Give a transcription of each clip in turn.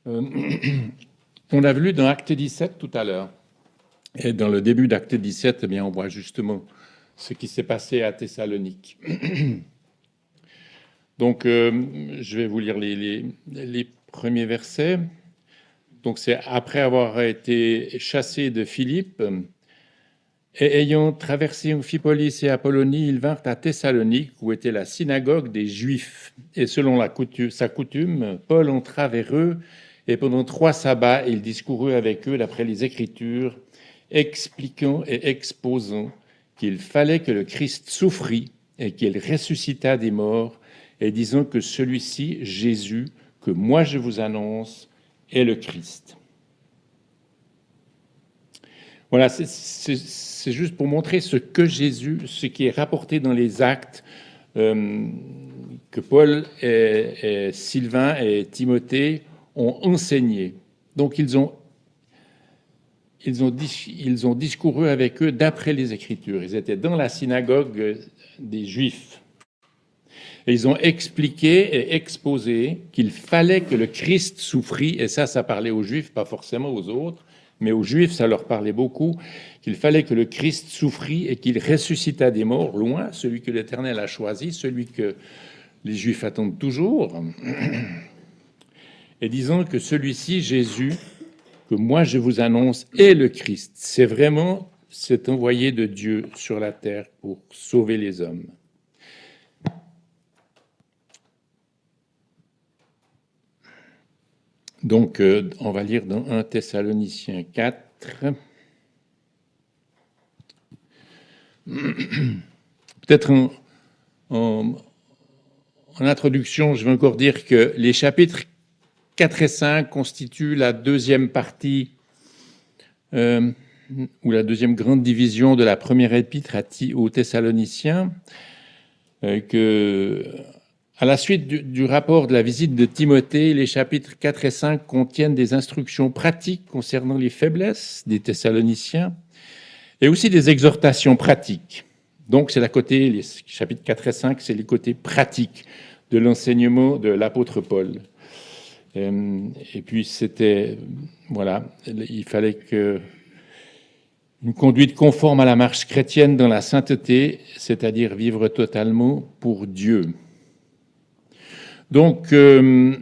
Euh, on a lu dans Acte 17 tout à l'heure. Et dans le début d'Acte 17, eh bien, on voit justement ce qui s'est passé à Thessalonique. Donc, je vais vous lire les premiers versets. Donc, c'est après avoir été chassé de Philippe, et ayant traversé Amphipolis et Apollonie, ils vinrent à Thessalonique, où était la synagogue des Juifs. Et selon sa coutume, Paul entra vers eux, et pendant 3 sabbats, il discourut avec eux d'après les Écritures, expliquant et exposant qu'il fallait que le Christ souffrit et qu'il ressuscitât des morts, et disant que celui-ci, Jésus, que moi je vous annonce, est le Christ. Voilà, c'est juste pour montrer ce que Jésus, ce qui est rapporté dans les actes, que Paul et Sylvain et Timothée ont enseigné. Donc ils ont discouru avec eux d'après les Écritures. Ils étaient dans la synagogue des Juifs. Et ils ont expliqué et exposé qu'il fallait que le Christ souffrit, et ça parlait aux Juifs, pas forcément aux autres, mais aux Juifs, ça leur parlait beaucoup, qu'il fallait que le Christ souffrit et qu'il ressuscita des morts, loin, celui que l'Éternel a choisi, celui que les Juifs attendent toujours, et disant que celui-ci, Jésus, que moi je vous annonce, est le Christ. C'est vraiment cet envoyé de Dieu sur la terre pour sauver les hommes. Donc, on va lire dans 1 Thessaloniciens 4. Peut-être en introduction, je vais encore dire que les chapitres 4 et 5 constituent la deuxième partie ou la deuxième grande division de la première épître aux Thessaloniciens, à la suite du rapport de la visite de Timothée, les chapitres 4 et 5 contiennent des instructions pratiques concernant les faiblesses des Thessaloniciens et aussi des exhortations pratiques. Donc, les chapitres 4 et 5, c'est les côtés pratiques de l'enseignement de l'apôtre Paul. Et puis, il fallait une conduite conforme à la marche chrétienne dans la sainteté, c'est-à-dire vivre totalement pour Dieu. Donc, on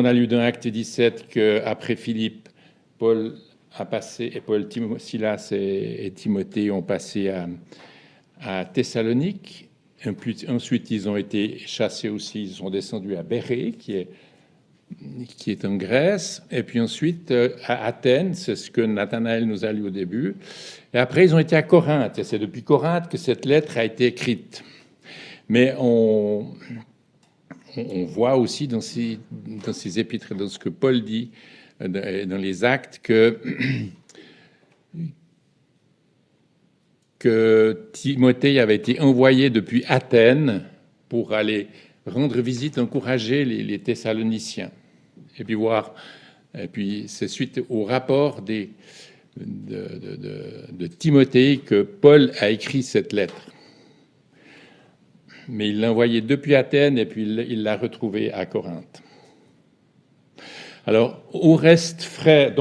a lu dans Acte 17 qu'après Philippe, Paul a passé, et Silas et Timothée ont passé à Thessalonique. Ensuite, ils ont été chassés aussi, ils sont descendus à Bérée, qui est en Grèce, et puis ensuite à Athènes, c'est ce que Nathanaël nous a lu au début. Et après, ils ont été à Corinthe, et c'est depuis Corinthe que cette lettre a été écrite. Mais on voit aussi dans ces épîtres, dans ce que Paul dit, dans les actes, que Timothée avait été envoyé depuis Athènes pour aller rendre visite, encourager les Thessaloniciens. Et puis c'est suite au rapport de Timothée que Paul a écrit cette lettre. Mais il l'a envoyé depuis Athènes et puis il l'a retrouvé à Corinthe. Alors, au reste, frères,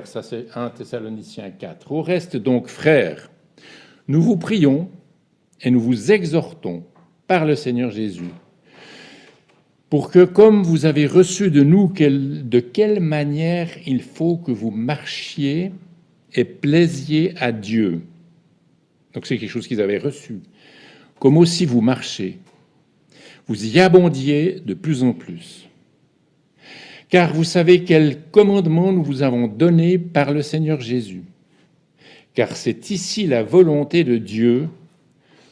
ça c'est 1 Thessaloniciens 4. Au reste, donc, frères, nous vous prions et nous vous exhortons par le Seigneur Jésus, pour que, comme vous avez reçu de nous de quelle manière il faut que vous marchiez et plaisiez à Dieu. Donc c'est quelque chose qu'ils avaient reçu. Comme aussi vous marchez, vous y abondiez de plus en plus. Car vous savez quel commandement nous vous avons donné par le Seigneur Jésus. Car c'est ici la volonté de Dieu,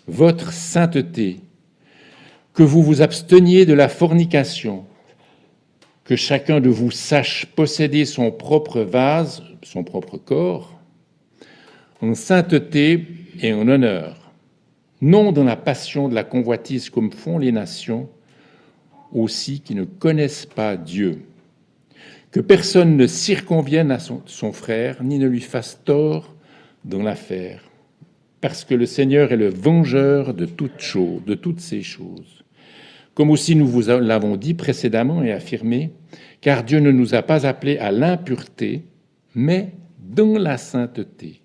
votre sainteté, que vous vous absteniez de la fornication, que chacun de vous sache posséder son propre vase, son propre corps, en sainteté et en honneur, non dans la passion de la convoitise comme font les nations, aussi qui ne connaissent pas Dieu. Que personne ne circonvienne à son frère, ni ne lui fasse tort dans l'affaire, parce que le Seigneur est le vengeur de toutes ces choses. Comme aussi nous vous l'avons dit précédemment et affirmé, car Dieu ne nous a pas appelés à l'impureté, mais dans la sainteté.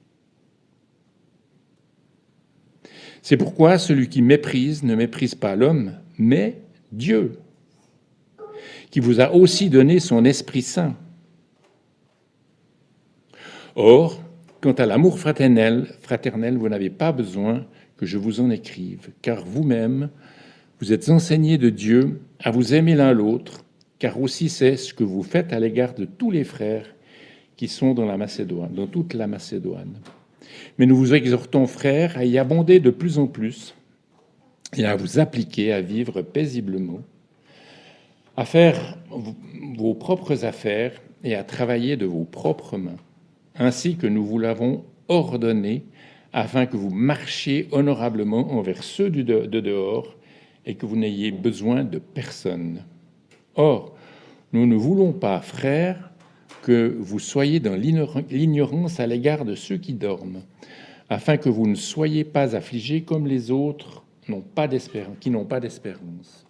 C'est pourquoi celui qui méprise ne méprise pas l'homme, mais Dieu, qui vous a aussi donné son Esprit Saint. Or, quant à l'amour fraternel, vous n'avez pas besoin que je vous en écrive, car vous-même, vous êtes enseignés de Dieu à vous aimer l'un l'autre, car aussi c'est ce que vous faites à l'égard de tous les frères qui sont dans la Macédoine, dans toute la Macédoine. Mais nous vous exhortons, frères, à y abonder de plus en plus et à vous appliquer à vivre paisiblement, à faire vos propres affaires et à travailler de vos propres mains, ainsi que nous vous l'avons ordonné, afin que vous marchiez honorablement envers ceux de dehors et que vous n'ayez besoin de personne. Or, nous ne voulons pas, frères, que vous soyez dans l'ignorance à l'égard de ceux qui dorment, afin que vous ne soyez pas affligés comme les autres qui n'ont pas d'espérance.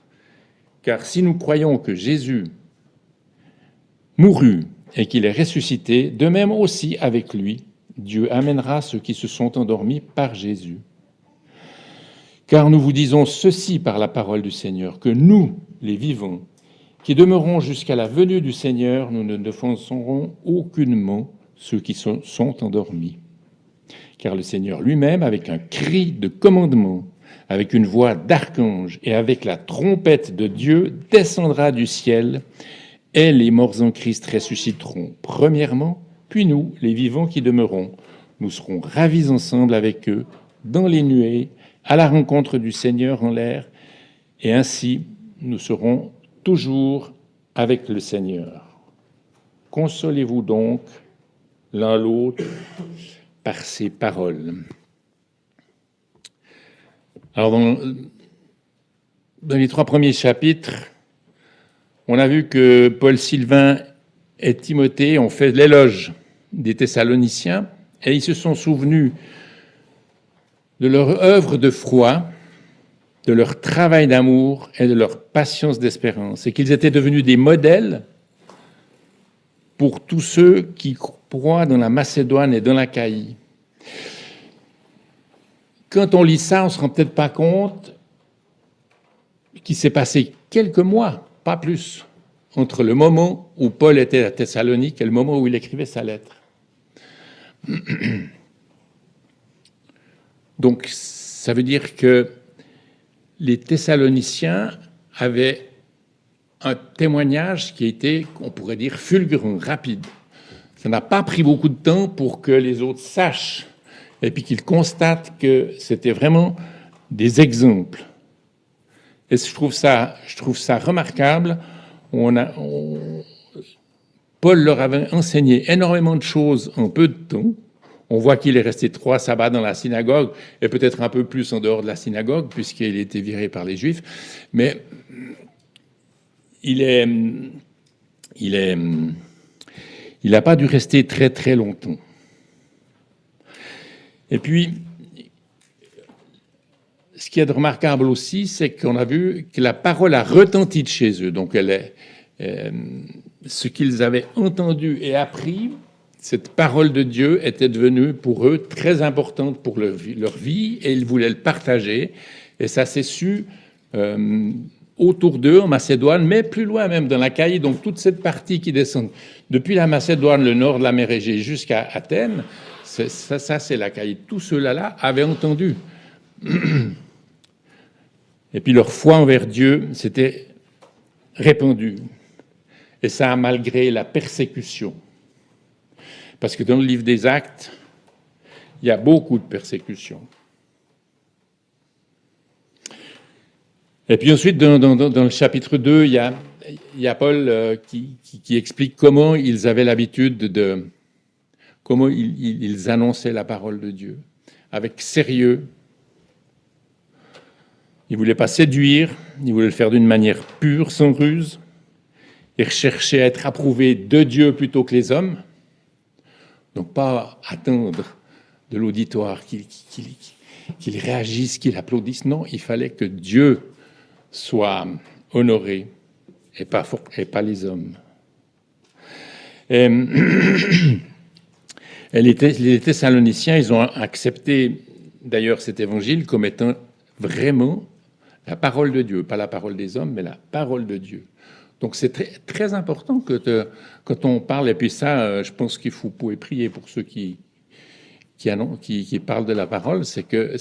Car si nous croyons que Jésus mourut et qu'il est ressuscité, de même aussi avec lui, Dieu amènera ceux qui se sont endormis par Jésus. Car nous vous disons ceci par la parole du Seigneur, que nous, les vivants, qui demeurons jusqu'à la venue du Seigneur, nous ne défoncerons aucunement ceux qui sont endormis. Car le Seigneur lui-même, avec un cri de commandement, avec une voix d'archange et avec la trompette de Dieu, descendra du ciel, et les morts en Christ ressusciteront premièrement, puis nous, les vivants qui demeurons, nous serons ravis ensemble avec eux dans les nuées, à la rencontre du Seigneur en l'air, et ainsi nous serons toujours avec le Seigneur. Consolez-vous donc l'un l'autre par ces paroles. Alors, dans les 3 premiers chapitres, on a vu que Paul, Sylvain et Timothée ont fait l'éloge des Thessaloniciens et ils se sont souvenus de leur œuvre de foi, de leur travail d'amour et de leur patience d'espérance, et qu'ils étaient devenus des modèles pour tous ceux qui croient dans la Macédoine et dans l'Achaïe. Quand on lit ça, on ne se rend peut-être pas compte qu'il s'est passé quelques mois, pas plus, entre le moment où Paul était à Thessalonique et le moment où il écrivait sa lettre. Donc, ça veut dire que les Thessaloniciens avaient un témoignage qui était, on pourrait dire, fulgurant, rapide. Ça n'a pas pris beaucoup de temps pour que les autres sachent et puis qu'ils constatent que c'était vraiment des exemples. Et je trouve ça remarquable. Paul leur avait enseigné énormément de choses en peu de temps. On voit qu'il est resté 3 sabbats dans la synagogue, et peut-être un peu plus en dehors de la synagogue, puisqu'il était viré par les Juifs. Mais il n'a pas dû rester très très longtemps. Et puis, ce qui est remarquable aussi, c'est qu'on a vu que la parole a retenti de chez eux. Donc, ce qu'ils avaient entendu et appris, cette parole de Dieu était devenue pour eux très importante pour leur vie et ils voulaient le partager. Et ça s'est su autour d'eux, en Macédoine, mais plus loin même, dans l'Achaïe. Donc, toute cette partie qui descend depuis la Macédoine, le nord de la mer Égée, jusqu'à Athènes, ça c'est l'Achaïe. Tous ceux-là avaient entendu. Et puis leur foi envers Dieu s'était répandue. Et ça, malgré la persécution. Parce que dans le livre des Actes, il y a beaucoup de persécutions. Et puis ensuite, dans le chapitre 2, il y a Paul qui explique comment ils avaient l'habitude comment ils annonçaient la parole de Dieu, avec sérieux. Ils ne voulaient pas séduire, ils voulaient le faire d'une manière pure, sans ruse. Ils recherchaient à être approuvés de Dieu plutôt que les hommes. Donc pas attendre de l'auditoire qu'il réagisse, qu'il applaudisse. Non, il fallait que Dieu soient honorés et pas les hommes. Et, et les Thessaloniciens, ils ont accepté d'ailleurs cet évangile comme étant vraiment la parole de Dieu, pas la parole des hommes, mais la parole de Dieu. Donc c'est très, très important que quand on parle, et puis ça, je pense qu'il faut pouvoir prier pour ceux qui parlent de la parole, c'est que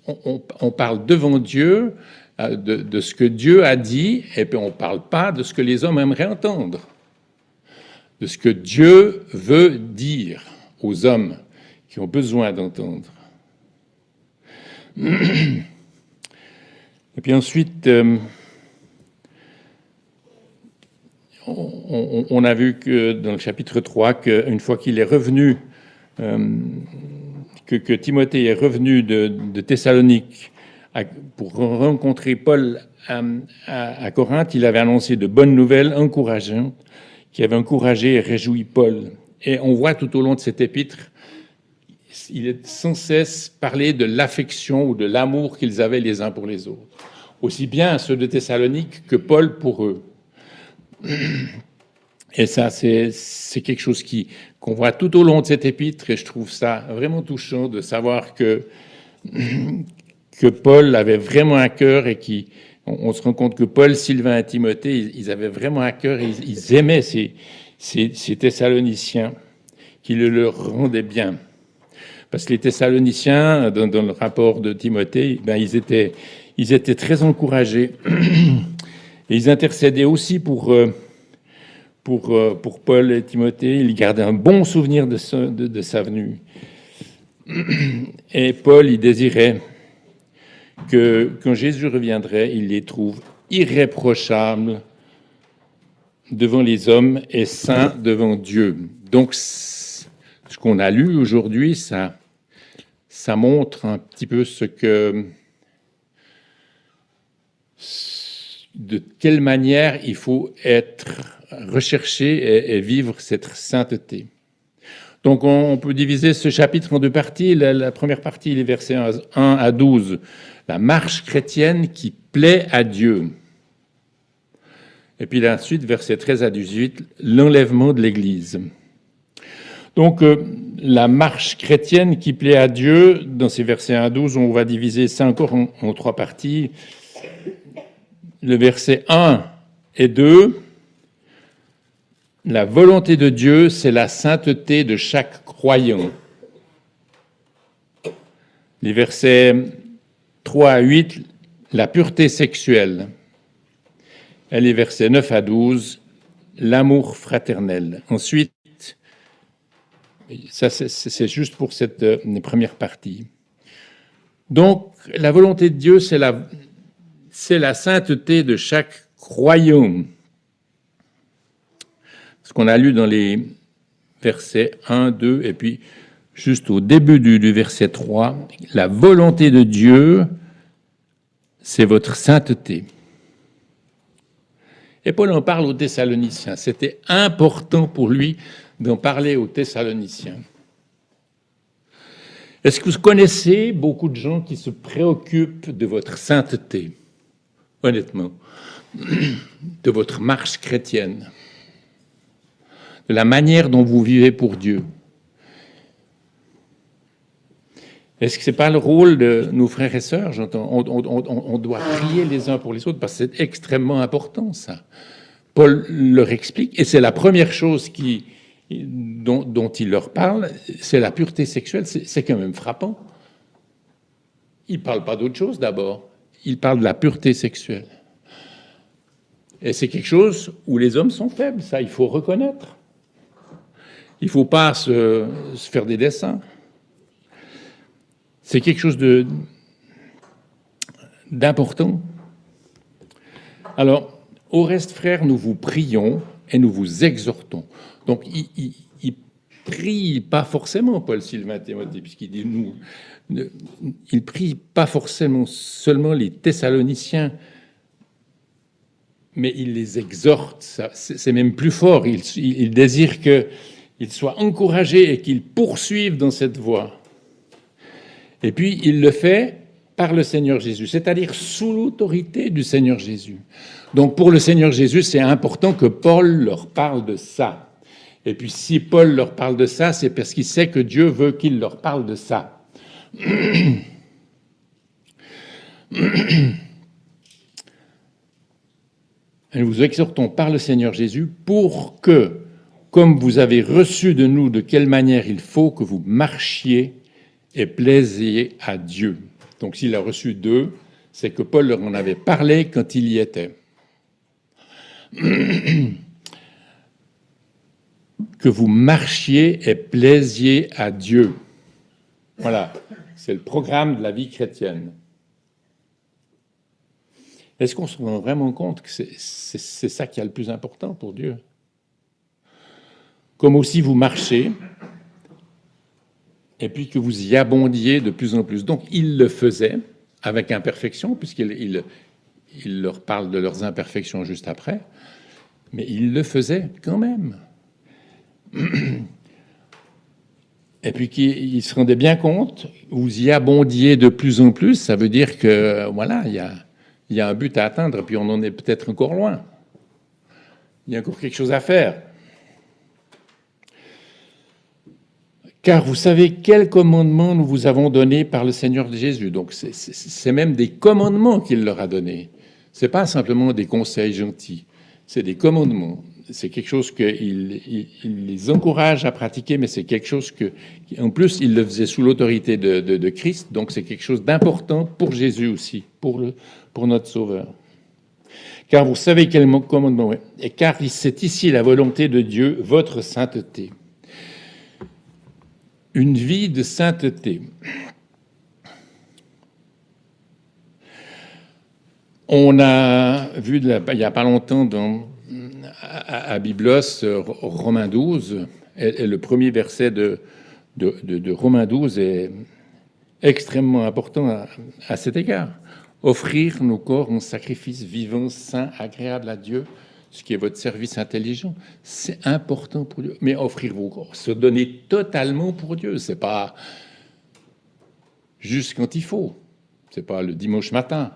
on parle devant Dieu de ce que Dieu a dit, et puis on ne parle pas de ce que les hommes aimeraient entendre, de ce que Dieu veut dire aux hommes qui ont besoin d'entendre. Et puis ensuite, on a vu que dans le chapitre 3, qu'une fois qu'il est revenu, que Timothée est revenu de Thessalonique pour rencontrer Paul à Corinthe, il avait annoncé de bonnes nouvelles encourageantes qui avaient encouragé et réjoui Paul. Et on voit tout au long de cet épître, il est sans cesse parlé de l'affection ou de l'amour qu'ils avaient les uns pour les autres, aussi bien ceux de Thessalonique que Paul pour eux. Et ça, c'est quelque chose qu'on voit tout au long de cet épître, et je trouve ça vraiment touchant de savoir que Paul avait vraiment à cœur, et on se rend compte que Paul, Sylvain et Timothée, ils avaient vraiment à cœur, ils aimaient ces Thessaloniciens, qui le leur rendaient bien. Parce que les Thessaloniciens, dans le rapport de Timothée, ils étaient très encouragés. Et ils intercédaient aussi pour Paul et Timothée. Ils gardaient un bon souvenir de sa venue. Et Paul, il désirait que quand Jésus reviendrait, il les trouve irréprochables devant les hommes et saints devant Dieu. Donc, ce qu'on a lu aujourd'hui, ça montre un petit peu de quelle manière il faut être recherché et vivre cette sainteté. Donc on peut diviser ce chapitre en deux parties. La première partie, les versets 1 à 12, la marche chrétienne qui plaît à Dieu. Et puis ensuite, versets 13 à 18, l'enlèvement de l'Église. Donc la marche chrétienne qui plaît à Dieu, dans ces versets 1 à 12, on va diviser ça encore en trois parties. Le verset 1 et 2, la volonté de Dieu, c'est la sainteté de chaque croyant. Les versets 3 à 8, la pureté sexuelle. Et les versets 9 à 12, l'amour fraternel. Ensuite, ça c'est juste pour cette première partie. Donc, la volonté de Dieu, c'est la sainteté de chaque croyant. Ce qu'on a lu dans les versets 1, 2, et puis juste au début du verset 3, la volonté de Dieu, c'est votre sainteté. Et Paul en parle aux Thessaloniciens. C'était important pour lui d'en parler aux Thessaloniciens. Est-ce que vous connaissez beaucoup de gens qui se préoccupent de votre sainteté, honnêtement, de votre marche chrétienne, de la manière dont vous vivez pour Dieu? Est-ce que ce n'est pas le rôle de nos frères et sœurs? On doit prier les uns pour les autres, parce que c'est extrêmement important, ça. Paul leur explique, et c'est la première chose dont il leur parle, c'est la pureté sexuelle. C'est quand même frappant. Il ne parle pas d'autre chose d'abord. Il parle de la pureté sexuelle. Et c'est quelque chose où les hommes sont faibles, ça, il faut reconnaître. Il ne faut pas se faire des dessins. C'est quelque chose d'important. Alors, au reste, frères, nous vous prions et nous vous exhortons. Donc, il prie pas forcément, Paul, Sylvain, Timothée, puisqu'il dit nous. Il prie pas forcément seulement les Thessaloniciens, mais il les exhorte. C'est même plus fort. Il désire qu'ils soient encouragés et qu'ils poursuivent dans cette voie. Et puis, il le fait par le Seigneur Jésus, c'est-à-dire sous l'autorité du Seigneur Jésus. Donc pour le Seigneur Jésus, c'est important que Paul leur parle de ça. Et puis si Paul leur parle de ça, c'est parce qu'il sait que Dieu veut qu'il leur parle de ça. Et nous vous exhortons par le Seigneur Jésus pour que, comme vous avez reçu de nous de quelle manière il faut que vous marchiez et plaisiez à Dieu. Donc s'il a reçu d'eux, c'est que Paul leur en avait parlé quand il y était. Que vous marchiez et plaisiez à Dieu. Voilà, c'est le programme de la vie chrétienne. Est-ce qu'on se rend vraiment compte que c'est ça qui est le plus important pour Dieu? Comme aussi vous marchez, et puis que vous y abondiez de plus en plus. Donc, il le faisait avec imperfection, puisqu'il leur parle de leurs imperfections juste après, mais il le faisait quand même. Et puis qu'il se rendait bien compte, vous y abondiez de plus en plus, ça veut dire que, voilà, il y a un but à atteindre, puis on en est peut-être encore loin. Il y a encore quelque chose à faire. Car vous savez quel commandement nous vous avons donné par le Seigneur Jésus. Donc c'est même des commandements qu'il leur a donnés. Ce n'est pas simplement des conseils gentils, c'est des commandements. C'est quelque chose qu'il les encourage à pratiquer, mais c'est quelque chose que, en plus, il le faisait sous l'autorité de Christ, donc c'est quelque chose d'important pour Jésus aussi, pour notre Sauveur. Car vous savez quel commandement est, et car c'est ici la volonté de Dieu, votre sainteté. Une vie de sainteté. On a vu il n'y a pas longtemps à Biblos, Romains 12, et le premier verset de Romains 12 est extrêmement important à cet égard. Offrir nos corps en sacrifice vivant, saint, agréable à Dieu, ce qui est votre service intelligent, c'est important pour Dieu. Mais offrir vos corps, se donner totalement pour Dieu, c'est pas juste quand il faut, c'est pas le dimanche matin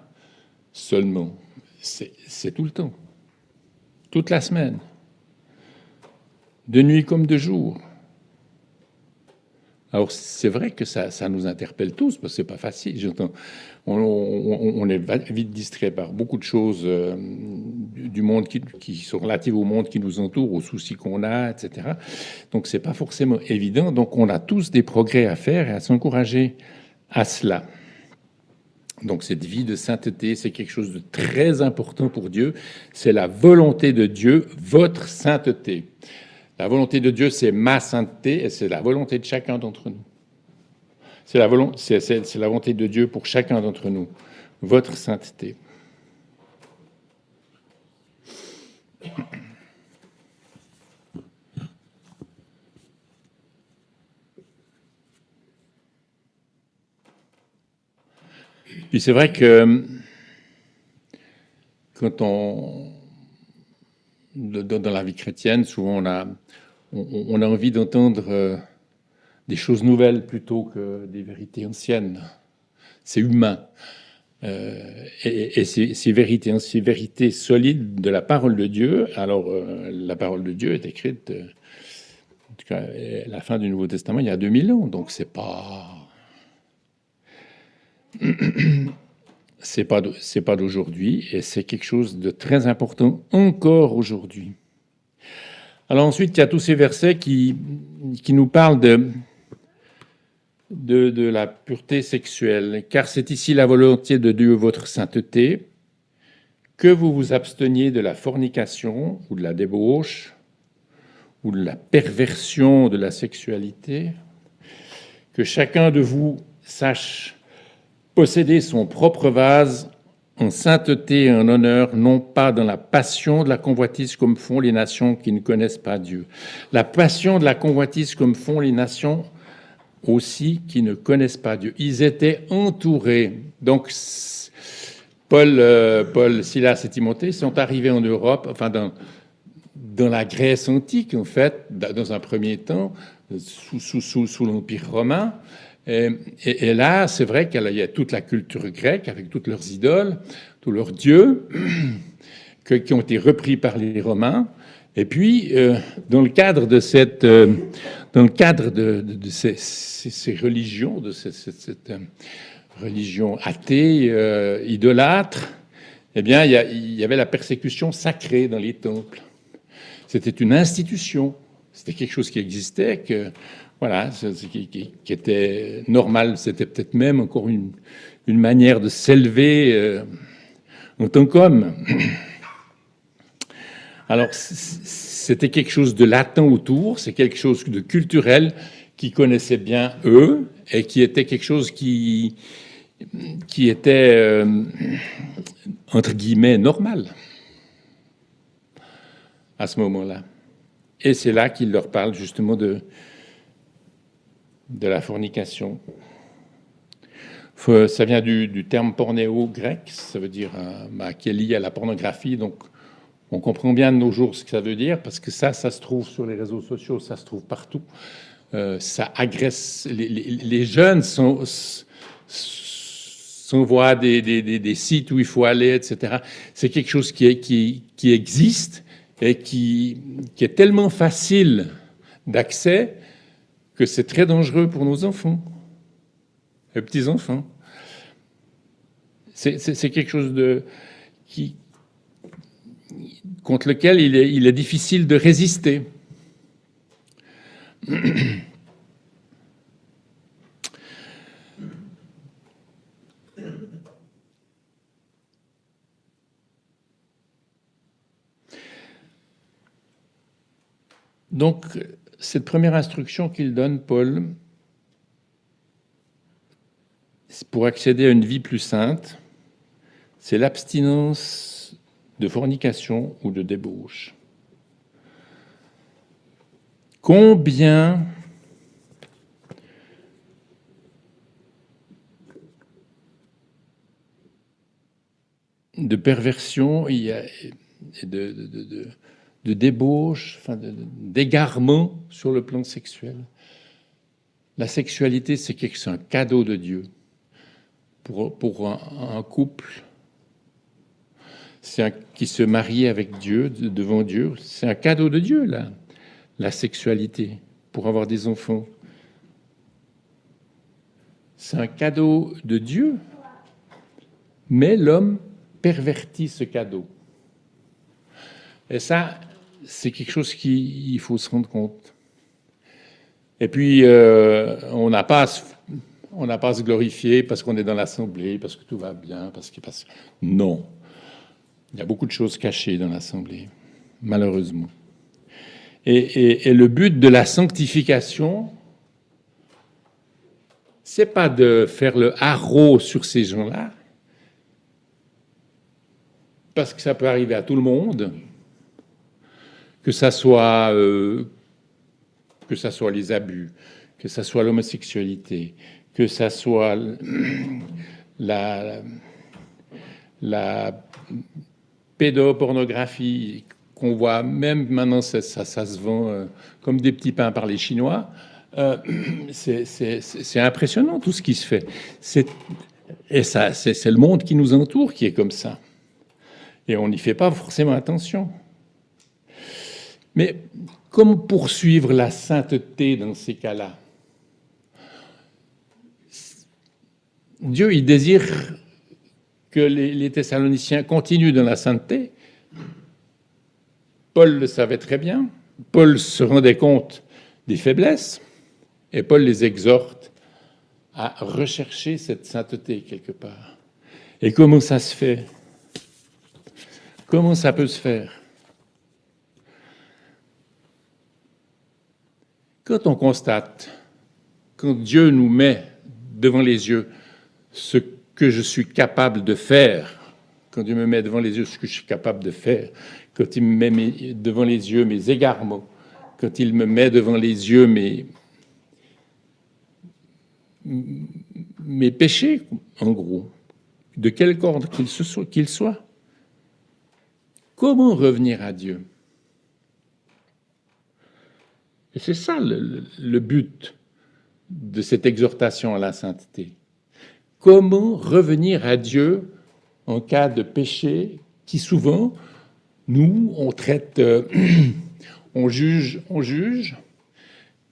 seulement, c'est tout le temps, toute la semaine, de nuit comme de jour. Alors c'est vrai que ça nous interpelle tous, parce que c'est pas facile. On est vite distrait par beaucoup de choses du monde qui sont relatives au monde qui nous entoure, aux soucis qu'on a, etc. Donc c'est pas forcément évident. Donc on a tous des progrès à faire et à s'encourager à cela. Donc cette vie de sainteté, c'est quelque chose de très important pour Dieu. C'est la volonté de Dieu, votre sainteté. La volonté de Dieu, c'est ma sainteté et c'est la volonté de chacun d'entre nous. C'est la volonté de Dieu pour chacun d'entre nous, votre sainteté. Puis c'est vrai que quand dans la vie chrétienne, souvent on a envie d'entendre des choses nouvelles plutôt que des vérités anciennes. C'est humain. Et ces vérités solides de la parole de Dieu, alors la parole de Dieu est écrite, en tout cas, à la fin du Nouveau Testament, il y a 2000 ans, donc c'est pas d'aujourd'hui, et c'est quelque chose de très important encore aujourd'hui. Alors ensuite, il y a tous ces versets qui nous parlent de la pureté sexuelle. Car c'est ici la volonté de Dieu, votre sainteté, que vous vous absteniez de la fornication ou de la débauche ou de la perversion de la sexualité, que chacun de vous sache posséder son propre vase en sainteté et en honneur, non pas dans la passion de la convoitise comme font les nations qui ne connaissent pas Dieu. La passion de la convoitise comme font les nations aussi qui ne connaissent pas Dieu. Ils étaient entourés. Donc, Paul, Silas et Timothée sont arrivés en Europe, enfin dans la Grèce antique, en fait, dans un premier temps, sous l'Empire romain. Et là, c'est vrai qu'il y a toute la culture grecque avec toutes leurs idoles, tous leurs dieux, qui ont été repris par les Romains. Et puis, dans le cadre de ces religions, de cette religion athée, idolâtre, eh bien, il y avait la persécution sacrée dans les temples. C'était une institution, c'était quelque chose qui existait, voilà, qui était normal. C'était peut-être même encore une manière de s'élever en tant qu'homme. Alors, c'était quelque chose de latent autour, c'est quelque chose de culturel qu'ils connaissaient bien eux, et qui était quelque chose qui était, entre guillemets, normal à ce moment-là. Et c'est là qu'il leur parle justement de la fornication. Ça vient du terme pornéo grec, ça veut dire qui est lié à la pornographie, donc on comprend bien de nos jours ce que ça veut dire, parce que ça se trouve sur les réseaux sociaux, ça se trouve partout. Ça agresse. Les jeunes s'envoient des sites où il faut aller, etc. C'est quelque chose qui existe et qui est tellement facile d'accès que c'est très dangereux pour nos enfants, les petits-enfants. C'est quelque chose contre lequel il est difficile de résister. Donc, cette première instruction qu'il donne, Paul, pour accéder à une vie plus sainte, c'est l'abstinence de fornication ou de débauche. Combien de perversion il y a, de débauche, enfin d'égarement sur le plan sexuel. La sexualité, c'est un cadeau de Dieu pour un couple qui se marie avec Dieu, devant Dieu. C'est un cadeau de Dieu, là, la sexualité, pour avoir des enfants. C'est un cadeau de Dieu, mais l'homme pervertit ce cadeau. Et ça, c'est quelque chose qu'il faut se rendre compte. Et puis, on n'a pas à se glorifier parce qu'on est dans l'Assemblée, parce que tout va bien, non. Il y a beaucoup de choses cachées dans l'Assemblée, malheureusement. Et le but de la sanctification, c'est pas de faire le haro sur ces gens-là, parce que ça peut arriver à tout le monde, que ça soit les abus, que ça soit l'homosexualité, que ça soit la pédopornographie qu'on voit même maintenant, ça se vend comme des petits pains par les Chinois. C'est impressionnant tout ce qui se fait. Et ça, c'est le monde qui nous entoure qui est comme ça. Et on n'y fait pas forcément attention. Mais comment poursuivre la sainteté dans ces cas-là? Dieu, il désire que les Thessaloniciens continuent dans la sainteté. Paul le savait très bien. Paul se rendait compte des faiblesses. Et Paul les exhorte à rechercher cette sainteté quelque part. Et comment ça se fait? Comment ça peut se faire? Quand on constate, quand Dieu nous met devant les yeux ce que je suis capable de faire, quand Dieu me met devant les yeux ce que je suis capable de faire, quand il me met devant les yeux mes égarements, quand il me met devant les yeux mes péchés, en gros, de quelque ordre qu'il soit, comment revenir à Dieu? Et c'est ça le but de cette exhortation à la sainteté. Comment revenir à Dieu en cas de péché qui souvent, nous, on traite, on juge,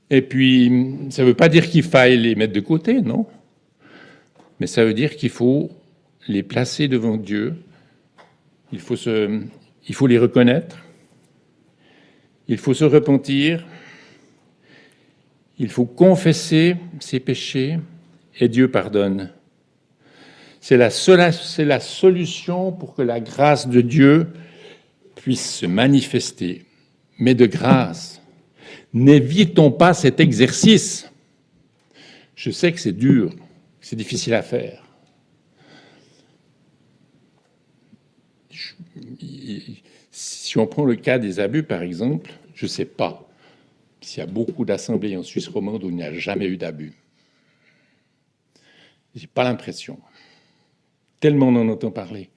et puis ça ne veut pas dire qu'il faille les mettre de côté, non? Mais ça veut dire qu'il faut les placer devant Dieu, il faut les reconnaître, il faut se repentir, il faut confesser ses péchés, et Dieu pardonne. C'est la solution pour que la grâce de Dieu puisse se manifester. Mais de grâce, n'évitons pas cet exercice. Je sais que c'est dur, que c'est difficile à faire. Si on prend le cas des abus, par exemple, je ne sais pas s'il y a beaucoup d'assemblées en Suisse romande où il n'y a jamais eu d'abus. Je n'ai pas l'impression. Tellement on en entend parler.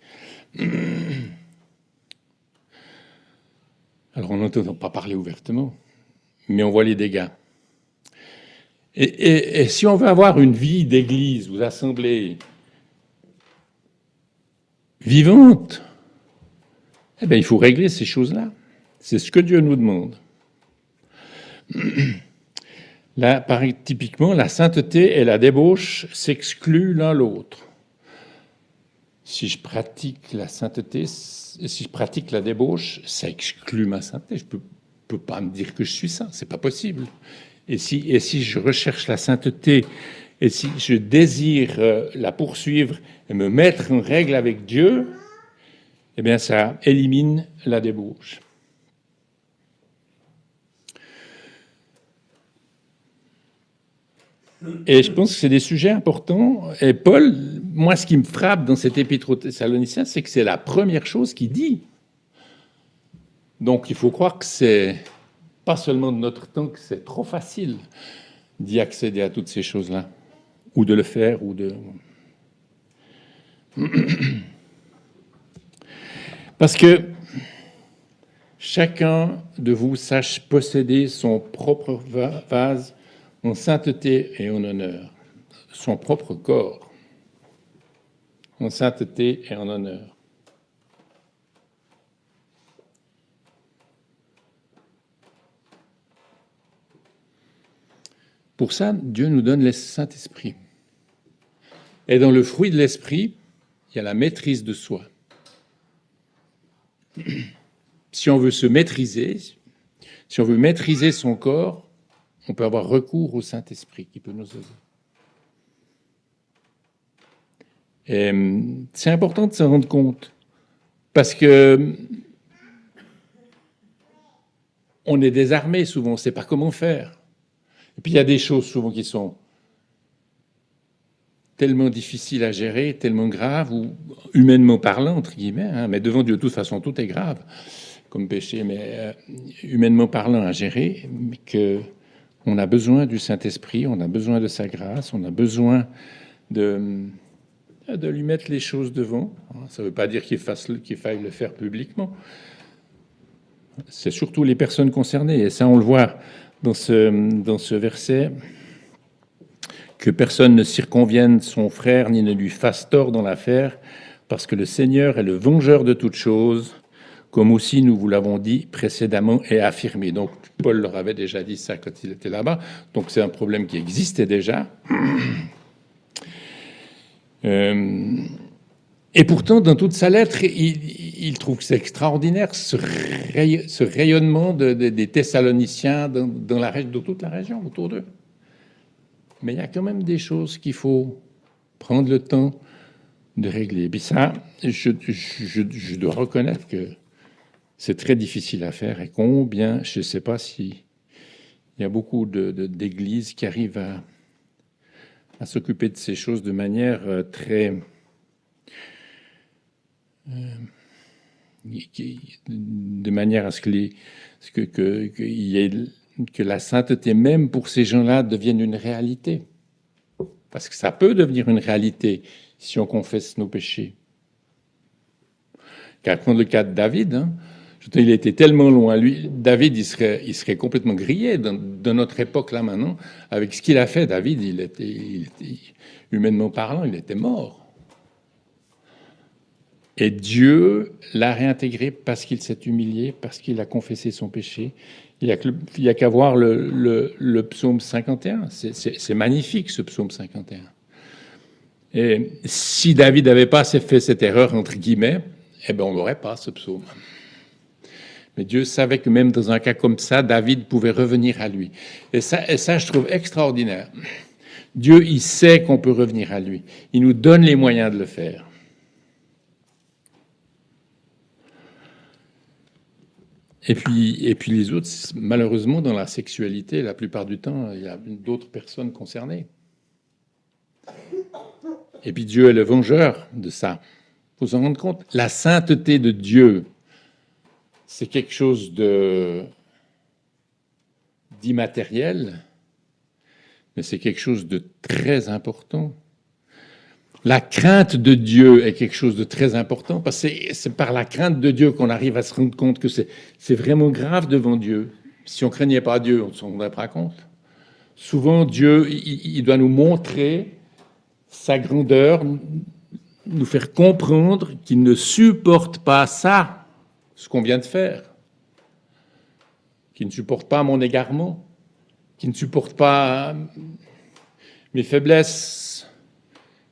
Alors on n'entend pas parler ouvertement, mais on voit les dégâts. Et si on veut avoir une vie d'église ou d'assemblée vivante, eh bien, il faut régler ces choses-là. C'est ce que Dieu nous demande. Là, typiquement, la sainteté et la débauche s'excluent l'un l'autre. Si je pratique la sainteté, si je pratique la débauche, ça exclut ma sainteté. Je peux pas me dire que je suis saint, c'est pas possible. Et si je recherche la sainteté, et si je désire la poursuivre et me mettre en règle avec Dieu, eh bien, ça élimine la débauche. Et je pense que c'est des sujets importants. Et Paul, moi, ce qui me frappe dans cet épître aux Thessaloniciens, c'est que c'est la première chose qu'il dit. Donc, il faut croire que c'est pas seulement de notre temps, que c'est trop facile d'y accéder à toutes ces choses-là, ou de le faire, ou de... Parce que chacun de vous sache posséder son propre vase en sainteté et en honneur, son propre corps, en sainteté et en honneur. Pour ça, Dieu nous donne le Saint-Esprit. Et dans le fruit de l'Esprit, il y a la maîtrise de soi. Si on veut se maîtriser, si on veut maîtriser son corps, on peut avoir recours au Saint-Esprit qui peut nous aider. Et c'est important de s'en rendre compte parce que on est désarmé souvent, on ne sait pas comment faire. Et puis il y a des choses souvent qui sont tellement difficiles à gérer, tellement graves, ou humainement parlant, entre guillemets, hein, mais devant Dieu, de toute façon, tout est grave comme péché, mais humainement parlant à gérer, qu'on a besoin du Saint-Esprit, on a besoin de sa grâce, on a besoin de lui mettre les choses devant. Ça ne veut pas dire qu'il faille le faire publiquement. C'est surtout les personnes concernées, et ça on le voit dans ce verset, que personne ne circonvienne son frère ni ne lui fasse tort dans l'affaire, parce que le Seigneur est le vengeur de toutes choses, comme aussi nous vous l'avons dit précédemment et affirmé. Donc Paul leur avait déjà dit ça quand il était là-bas, donc c'est un problème qui existait déjà. Et pourtant, dans toute sa lettre, il trouve que c'est extraordinaire ce rayonnement des Thessaloniciens dans toute la région autour d'eux. Mais il y a quand même des choses qu'il faut prendre le temps de régler. Et puis ça, je dois reconnaître que c'est très difficile à faire. Et combien, je ne sais pas si il y a beaucoup d'églises qui arrivent à s'occuper de ces choses de manière très... de manière à ce que la sainteté même pour ces gens-là devienne une réalité. Parce que ça peut devenir une réalité si on confesse nos péchés. Car prendre le cas de David, hein, Il était tellement loin. Lui, David, il serait complètement grillé dans notre époque là maintenant. Avec ce qu'il a fait, David, humainement parlant, il était mort. Et Dieu l'a réintégré parce qu'il s'est humilié, parce qu'il a confessé son péché. Il n'y a qu'à voir le psaume 51. C'est magnifique, ce psaume 51. Et si David n'avait pas fait cette erreur, entre guillemets, eh ben on n'aurait pas ce psaume. Mais Dieu savait que même dans un cas comme ça, David pouvait revenir à lui. Et ça, je trouve extraordinaire. Dieu, il sait qu'on peut revenir à lui. Il nous donne les moyens de le faire. Et puis les autres, malheureusement, dans la sexualité, la plupart du temps, il y a d'autres personnes concernées. Et puis Dieu est le vengeur de ça. Il faut s'en rendre compte. La sainteté de Dieu, c'est quelque chose d'immatériel, mais c'est quelque chose de très important. La crainte de Dieu est quelque chose de très important, parce que c'est par la crainte de Dieu qu'on arrive à se rendre compte que c'est vraiment grave devant Dieu. Si on ne craignait pas Dieu, on ne s'en rendrait pas compte. Souvent, Dieu, il doit nous montrer sa grandeur, nous faire comprendre qu'il ne supporte pas ça, ce qu'on vient de faire, qu'il ne supporte pas mon égarement, qu'il ne supporte pas mes faiblesses,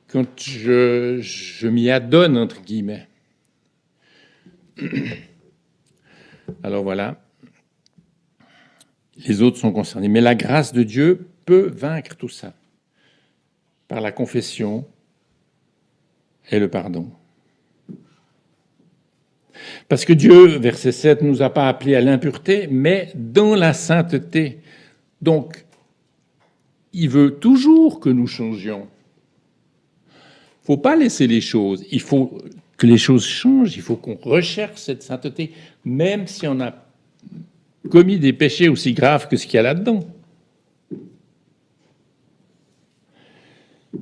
quand je m'y adonne, entre guillemets. Alors voilà, les autres sont concernés. Mais la grâce de Dieu peut vaincre tout ça par la confession et le pardon. Parce que Dieu, verset 7, nous a pas appelés à l'impureté, mais dans la sainteté. Donc, il veut toujours que nous changions. Il ne faut pas laisser les choses. Il faut que les choses changent. Il faut qu'on recherche cette sainteté, même si on a commis des péchés aussi graves que ce qu'il y a là-dedans.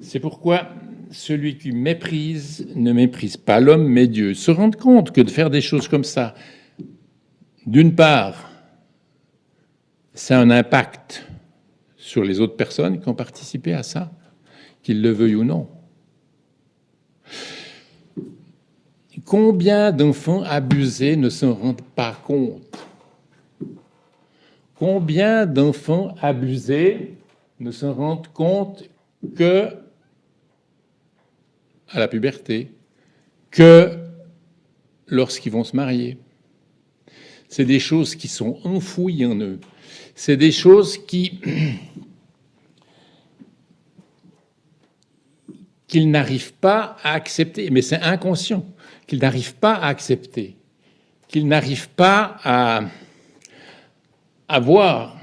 C'est pourquoi celui qui méprise ne méprise pas l'homme, mais Dieu. Se rendre compte que de faire des choses comme ça, d'une part, ça a un impact sur les autres personnes qui ont participé à ça, qu'ils le veuillent ou non. Combien d'enfants abusés ne s'en rendent pas compte? Combien d'enfants abusés ne s'en rendent compte que à la puberté, que lorsqu'ils vont se marier? C'est des choses qui sont enfouies en eux. C'est des choses qu'ils n'arrivent pas à accepter, mais c'est inconscient, qu'ils n'arrivent pas à accepter, qu'ils n'arrivent pas à voir.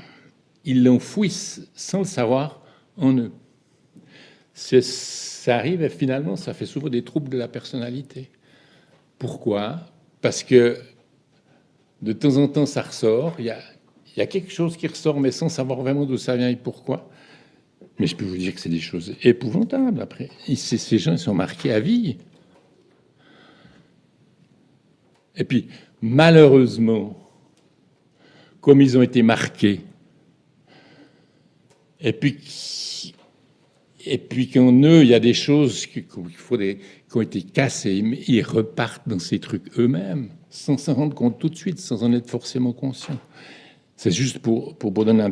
Ils l'enfouissent sans le savoir en eux. Ça arrive et finalement, ça fait souvent des troubles de la personnalité. Pourquoi? Parce que de temps en temps, ça ressort. Il y a quelque chose qui ressort, mais sans savoir vraiment d'où ça vient et pourquoi. Mais je peux vous dire que c'est des choses épouvantables après. Ces gens, ils sont marqués à vie. Et puis, malheureusement, comme ils ont été marqués, et puis qu'en eux, il y a des choses qui ont été cassées, mais ils repartent dans ces trucs eux-mêmes, sans s'en rendre compte tout de suite, sans en être forcément conscients. C'est juste pour donner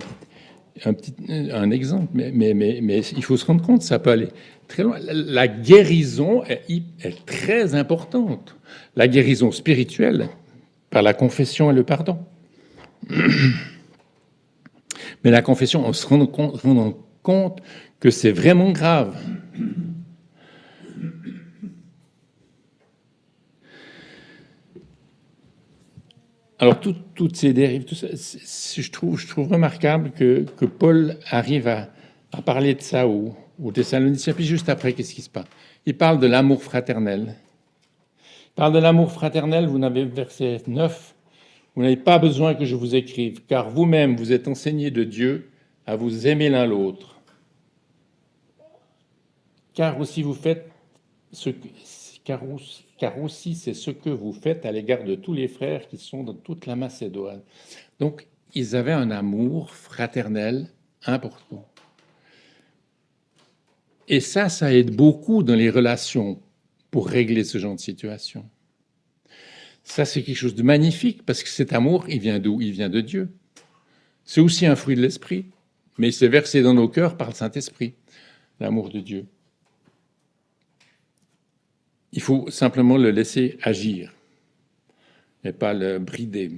un exemple, mais il faut se rendre compte, ça peut aller très loin. La guérison est très importante. La guérison spirituelle, par la confession et le pardon. Mais la confession, on se rend compte que c'est vraiment grave. Alors, toutes ces dérives, tout ça, je trouve remarquable que Paul arrive à parler de ça aux Thessaloniciens. Puis juste après, qu'est-ce qui se passe? Il parle de l'amour fraternel. Il parle de l'amour fraternel, vous n'avez, verset 9, vous n'avez pas besoin que je vous écrive, car vous-même, vous êtes enseignés de Dieu à vous aimer l'un l'autre. Car aussi vous faites car aussi c'est ce que vous faites à l'égard de tous les frères qui sont dans toute la Macédoine. Donc, ils avaient un amour fraternel important. Et ça aide beaucoup dans les relations pour régler ce genre de situation. Ça, c'est quelque chose de magnifique, parce que cet amour, il vient d'où? Il vient de Dieu. C'est aussi un fruit de l'esprit, mais c'est versé dans nos cœurs par le Saint-Esprit, l'amour de Dieu. Il faut simplement le laisser agir, et pas le brider,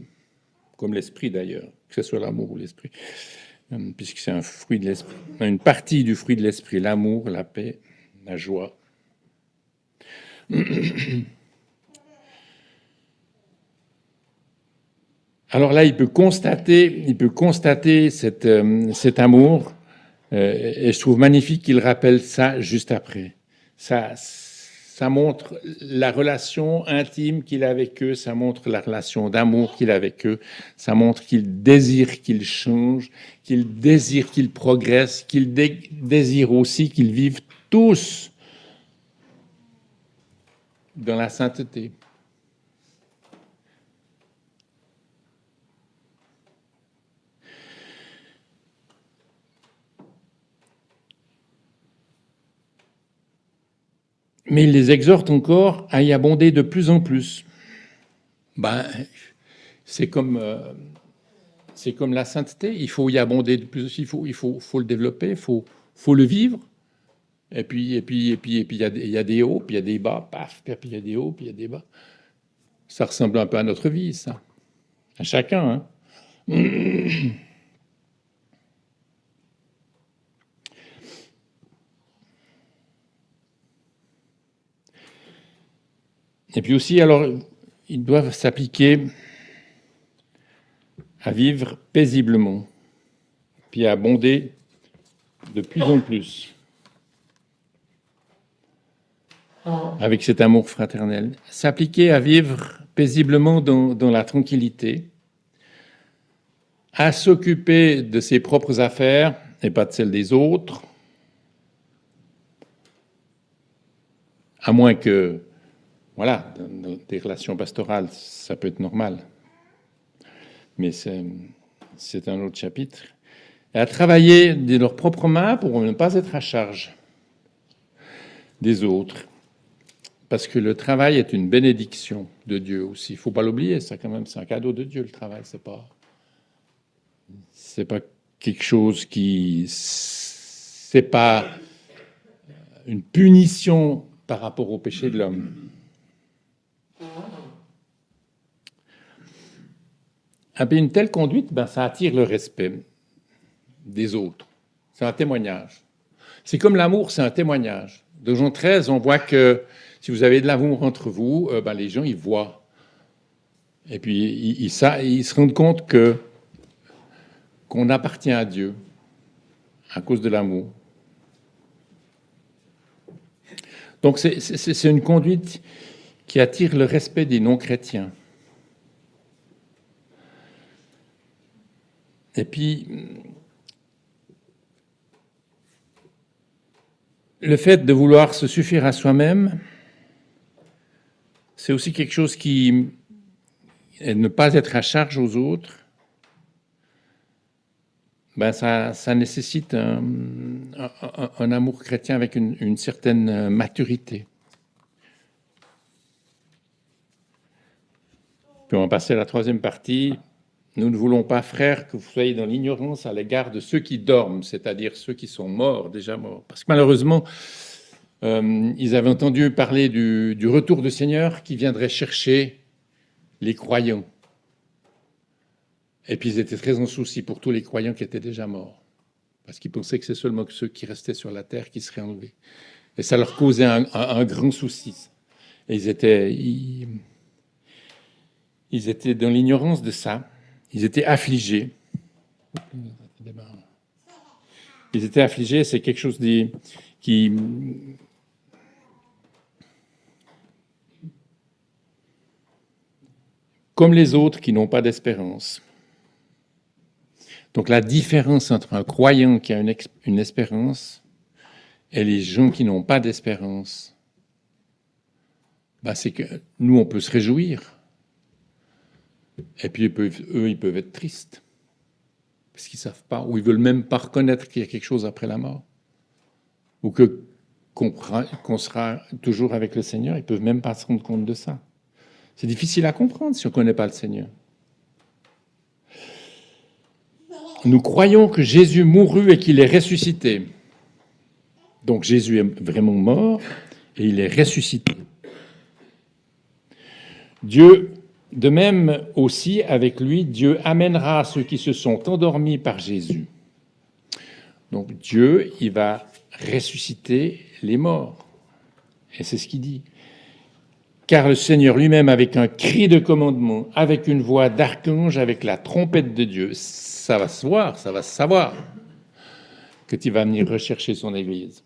comme l'esprit d'ailleurs, que ce soit l'amour ou l'esprit, puisque c'est un fruit de l'esprit, une partie du fruit de l'esprit, l'amour, la paix, la joie. Alors là, il peut constater cet amour, et je trouve magnifique qu'il rappelle ça juste après. Ça montre la relation intime qu'il a avec eux, ça montre la relation d'amour qu'il a avec eux, ça montre qu'il désire qu'ils changent, qu'il désire qu'ils progressent, qu'il désire aussi qu'ils vivent tous dans la sainteté. Mais il les exhorte encore à y abonder de plus en plus. C'est comme la sainteté, il faut y abonder de plus, il faut le développer, il faut le vivre. Et puis il y a des hauts, puis il y a des bas, paf, puis il y a des hauts, puis il y a des bas. Ça ressemble un peu à notre vie, ça. À chacun, hein. Et puis aussi, alors, ils doivent s'appliquer à vivre paisiblement, puis à abonder de plus en plus avec cet amour fraternel. S'appliquer à vivre paisiblement dans la tranquillité, à s'occuper de ses propres affaires et pas de celles des autres, à moins que, voilà, dans des relations pastorales, ça peut être normal. Mais c'est un autre chapitre. Et à travailler de leurs propres mains pour ne pas être à charge des autres. Parce que le travail est une bénédiction de Dieu aussi. Il ne faut pas l'oublier, ça quand même, c'est un cadeau de Dieu, le travail. C'est pas quelque chose c'est pas une punition par rapport au péché de l'homme. Une telle conduite, ça attire le respect des autres. C'est un témoignage. C'est comme l'amour, c'est un témoignage. Dans Jean 13, on voit que si vous avez de l'amour entre vous, les gens, ils voient. Et puis, ils se rendent compte qu'on appartient à Dieu à cause de l'amour. Donc, c'est une conduite qui attire le respect des non-chrétiens. Et puis, le fait de vouloir se suffire à soi-même, c'est aussi quelque chose qui est ne pas être à charge aux autres. Ça nécessite un amour chrétien avec une certaine maturité. Puis on va passer à la troisième partie. Nous ne voulons pas, frères, que vous soyez dans l'ignorance à l'égard de ceux qui dorment, c'est-à-dire ceux qui sont morts, déjà morts. Parce que malheureusement, ils avaient entendu parler du retour du Seigneur qui viendrait chercher les croyants. Et puis ils étaient très en souci pour tous les croyants qui étaient déjà morts. Parce qu'ils pensaient que c'est seulement ceux qui restaient sur la terre qui seraient enlevés. Et ça leur causait un grand souci. Et ils étaient dans l'ignorance de ça. Ils étaient affligés. Ils étaient affligés, c'est quelque chose qui... Comme les autres qui n'ont pas d'espérance. Donc la différence entre un croyant qui a une espérance et les gens qui n'ont pas d'espérance, c'est que nous, on peut se réjouir. Et puis, eux, ils peuvent être tristes. Parce qu'ils ne savent pas, ou ils ne veulent même pas reconnaître qu'il y a quelque chose après la mort. Ou qu'on sera toujours avec le Seigneur, ils ne peuvent même pas se rendre compte de ça. C'est difficile à comprendre si on ne connaît pas le Seigneur. Nous croyons que Jésus mourut et qu'il est ressuscité. Donc Jésus est vraiment mort et il est ressuscité. Dieu, de même aussi avec lui, Dieu amènera ceux qui se sont endormis par Jésus. Donc Dieu, il va ressusciter les morts. Et c'est ce qu'il dit. Car le Seigneur lui-même, avec un cri de commandement, avec une voix d'archange, avec la trompette de Dieu, ça va se voir, ça va se savoir que tu vas venir rechercher son Église.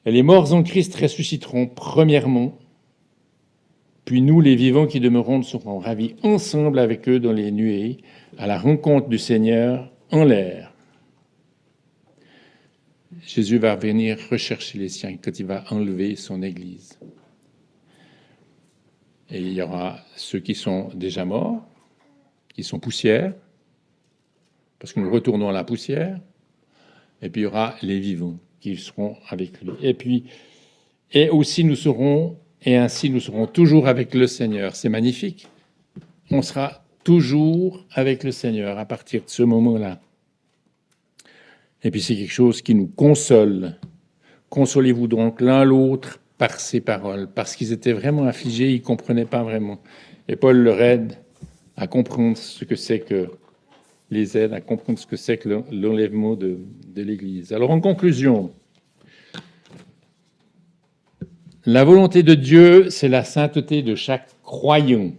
Et les morts en Christ ressusciteront premièrement, puis nous, les vivants qui demeurons, serons ravis ensemble avec eux dans les nuées, à la rencontre du Seigneur en l'air. Jésus va venir rechercher les siens quand il va enlever son Église. Et il y aura ceux qui sont déjà morts, qui sont poussière, parce que nous retournons à la poussière, et puis il y aura les vivants qui seront avec lui. Et aussi nous serons, et ainsi nous serons toujours avec le Seigneur. C'est magnifique. On sera toujours avec le Seigneur à partir de ce moment-là. Et puis c'est quelque chose qui nous console. Consolez-vous donc l'un l'autre par ces paroles, parce qu'ils étaient vraiment affligés, ils ne comprenaient pas vraiment. Et Paul leur aide à comprendre ce que c'est que les aide à comprendre ce que c'est que l'enlèvement de l'Église. Alors en conclusion, la volonté de Dieu, c'est la sainteté de chaque croyant.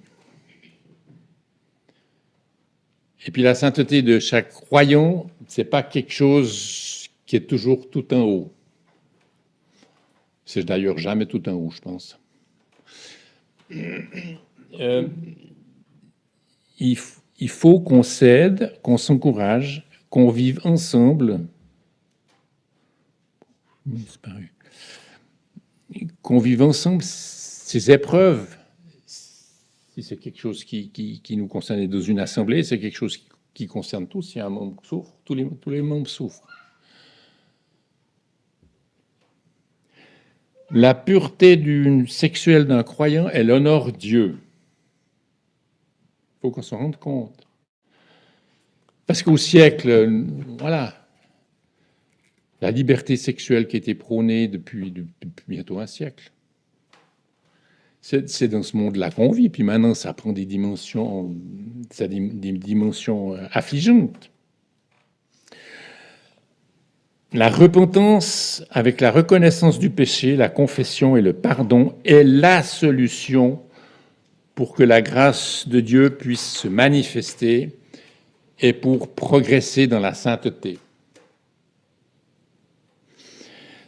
Et puis la sainteté de chaque croyant, c'est pas quelque chose qui est toujours tout en haut. C'est d'ailleurs jamais tout en haut, je pense. Il faut qu'on s'aide, qu'on s'encourage, qu'on vive ensemble. Qu'on vive ensemble ces épreuves. Si c'est quelque chose qui nous concerne dans une assemblée, c'est quelque chose qui concerne tous. Si un membre souffre, tous les membres souffrent. La pureté sexuelle d'un croyant, elle honore Dieu. Il faut qu'on s'en rende compte. Parce qu'au siècle, voilà, la liberté sexuelle qui a été prônée depuis bientôt un siècle. C'est dans ce monde-là qu'on vit. Puis maintenant, ça prend des dimensions affligeantes. La repentance, avec la reconnaissance du péché, la confession et le pardon, est la solution pour que la grâce de Dieu puisse se manifester et pour progresser dans la sainteté.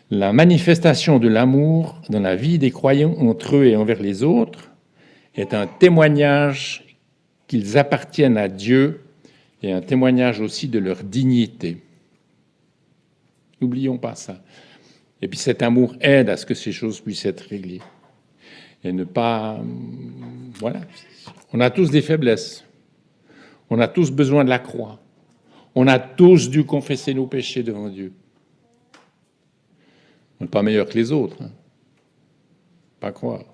La manifestation de l'amour dans la vie des croyants entre eux et envers les autres est un témoignage qu'ils appartiennent à Dieu et un témoignage aussi de leur dignité. N'oublions pas ça. Et puis cet amour aide à ce que ces choses puissent être réglées. Et ne pas... Voilà. On a tous des faiblesses. On a tous besoin de la croix. On a tous dû confesser nos péchés devant Dieu. On n'est pas meilleur que les autres. Pas croire.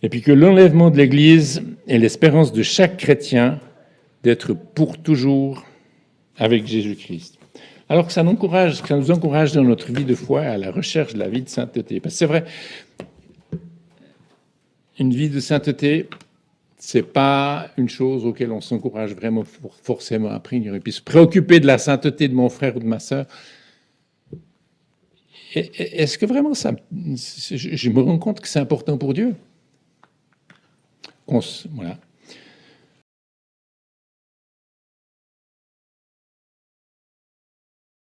Et puis que l'enlèvement de l'Église est l'espérance de chaque chrétien d'être pour toujours avec Jésus-Christ. Alors que ça nous encourage dans notre vie de foi à la recherche de la vie de sainteté. Parce que c'est vrai, une vie de sainteté, c'est pas une chose auquel on s'encourage vraiment forcément à prier. Et puis se préoccuper de la sainteté de mon frère ou de ma sœur, est-ce que vraiment ça... Je me rends compte que c'est important pour Dieu. Voilà.